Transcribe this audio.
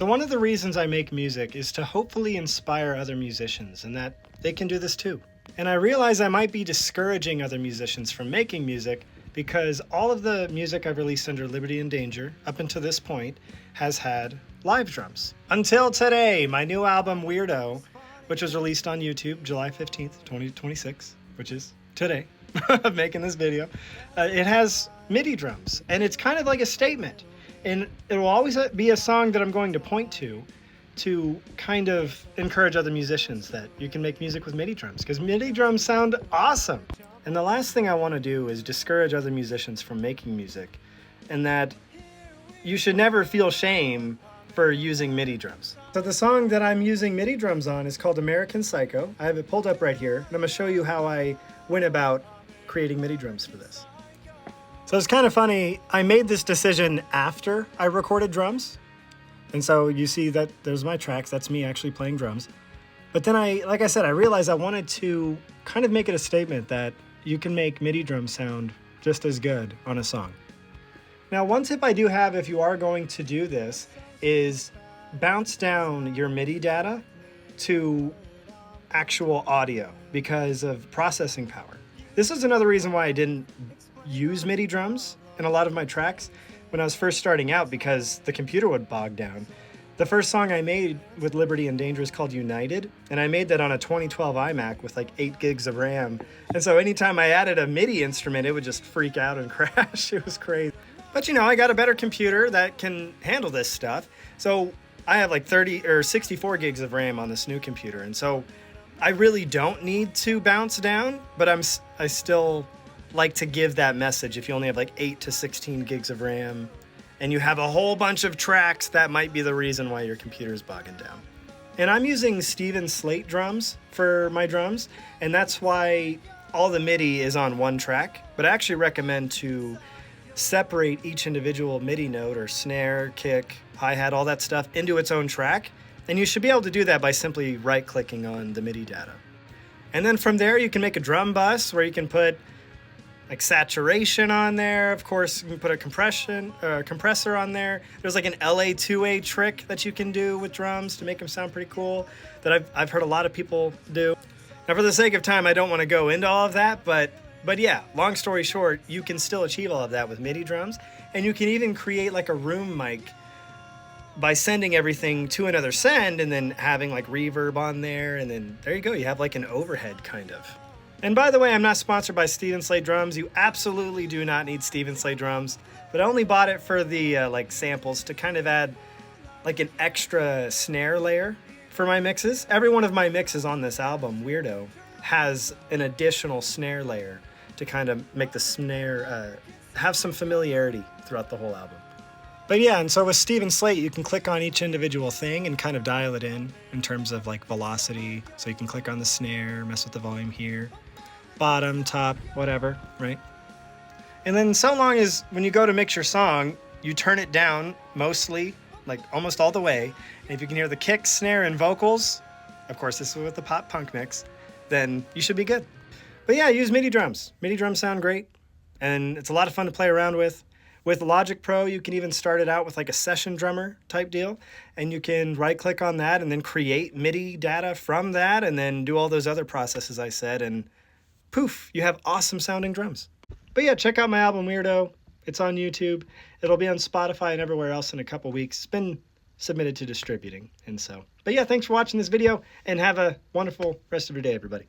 So one of the reasons I make music is to hopefully inspire other musicians and that they can do this too. And I realize I might be discouraging other musicians from making music because all of the music I've released under Liberty and Danger up until this point has had live drums. Until today, my new album Weirdo, which was released on YouTube July 15th, 2026, which is today of making this video, it has MIDI drums, and it's kind of like a statement. And it will always be a song that I'm going to point to kind of encourage other musicians that you can make music with MIDI drums, because MIDI drums sound awesome. And the last thing I want to do is discourage other musicians from making music, and that you should never feel shame for using MIDI drums. So the song that I'm using MIDI drums on is called American Psycho. I have it pulled up right here, and I'm going to show you how I went about creating MIDI drums for this. So it's kind of funny, I made this decision after I recorded drums. And so you see that there's my tracks, that's me actually playing drums. But then like I said, I realized I wanted to kind of make it a statement that you can make MIDI drums sound just as good on a song. Now, one tip I do have if you are going to do this is bounce down your MIDI data to actual audio because of processing power. This is another reason why I didn't use MIDI drums in a lot of my tracks when I was first starting out, because the computer would bog down. The first song I made with Liberty and Danger is called United, and I made that on a 2012 iMac with like 8 gigs of RAM. And so anytime I added a MIDI instrument, it would just freak out and crash. It was crazy. But you know, I got a better computer that can handle this stuff. So I have like 30 or 64 gigs of RAM on this new computer. And so I really don't need to bounce down, but I still like to give that message. If you only have like 8 to 16 gigs of RAM and you have a whole bunch of tracks, that might be the reason why your computer is bogging down. And I'm using Steven Slate drums for my drums, and that's why all the MIDI is on one track. But I actually recommend to separate each individual MIDI note or snare, kick, hi-hat, all that stuff into its own track. And you should be able to do that by simply right-clicking on the MIDI data. And then from there, you can make a drum bus where you can put like saturation on there. Of course, you can put a compressor on there. There's like an LA2A trick that you can do with drums to make them sound pretty cool that I've heard a lot of people do. Now, for the sake of time, I don't want to go into all of that, but yeah, long story short, you can still achieve all of that with MIDI drums, and you can even create like a room mic by sending everything to another send and then having like reverb on there, and then there you go, you have like an overhead kind of. And by the way, I'm not sponsored by Steven Slate drums. You absolutely do not need Steven Slate drums, but I only bought it for the like samples to kind of add like an extra snare layer for my mixes. Every one of my mixes on this album, Weirdo, has an additional snare layer to kind of make the snare have some familiarity throughout the whole album. But yeah, and so with Steven Slate, you can click on each individual thing and kind of dial it in terms of like velocity. So you can click on the snare, mess with the volume here, bottom, top, whatever, right? And then so long as when you go to mix your song, you turn it down mostly, like almost all the way. And if you can hear the kick, snare, and vocals, of course this is with the pop punk mix, then you should be good. But yeah, use MIDI drums. MIDI drums sound great, and it's a lot of fun to play around with. With Logic Pro, you can even start it out with like a session drummer type deal, and you can right-click on that and then create MIDI data from that and then do all those other processes I said, and poof, you have awesome sounding drums. But yeah, check out my album Weirdo. It's on YouTube. It'll be on Spotify and everywhere else in a couple weeks. It's been submitted to distributing, and so. But yeah, thanks for watching this video, and have a wonderful rest of your day, everybody.